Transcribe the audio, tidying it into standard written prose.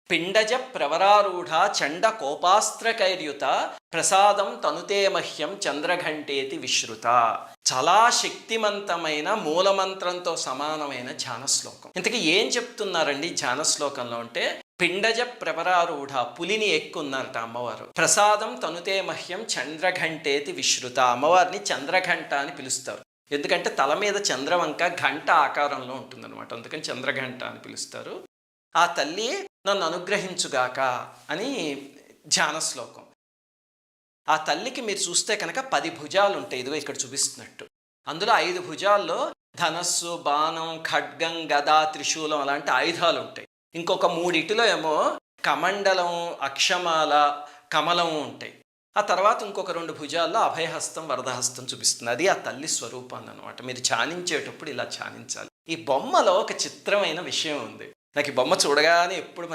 పిండజ ప్రవరారూఢ చండ కోపాస్త్రకైర్యుత ప్రసాదం తనుతే మహ్యం చంద్రఘంటేతి విశ్రుత. చాలా శక్తివంతమైన మూలమంత్రంతో సమానమైన ధ్యాన శ్లోకం. ఇంతకీ ఏం చెప్తున్నారండి ధ్యాన శ్లోకంలో అంటే, పిండజ ప్రవరారూఢ, పులిని ఎక్కున్నారట అమ్మవారు. ప్రసాదం తనుతే మహ్యం చంద్రఘంటేతి విశ్రుత, అమ్మవారిని చంద్రఘంట అని పిలుస్తారు. ఎందుకంటే తల మీద చంద్రవంక ఘంట ఆకారంలో ఉంటుందన్నమాట, అందుకని చంద్రఘంట అని పిలుస్తారు. ఆ తల్లి నన్ను అనుగ్రహించుగాక అని ధ్యాన శ్లోకం. ఆ తల్లికి మీరు చూస్తే కనుక 10 భుజాలు ఉంటాయి, ఇదిగో ఇక్కడ చూపిస్తున్నట్టు. అందులో 5 భుజాల్లో ధనస్సు, బాణం, ఖడ్గం, గద, త్రిశూలం అలాంటి ఆయుధాలు ఉంటాయి. ఇంకొక 3 ఏమో కమండలం, అక్షమాల, కమలం ఉంటాయి. ఆ తర్వాత ఇంకొక 2 భుజాల్లో అభయహస్తం, వరదహస్తం చూపిస్తుంది. అది ఆ తల్లి స్వరూపాన్ని అనమాట. మీరు ధ్యానించేటప్పుడు ఇలా ధ్యానించాలి. ఈ బొమ్మలో ఒక చిత్రమైన విషయం ఉంది. నాకు ఈ బొమ్మ చూడగానే ఎప్పుడు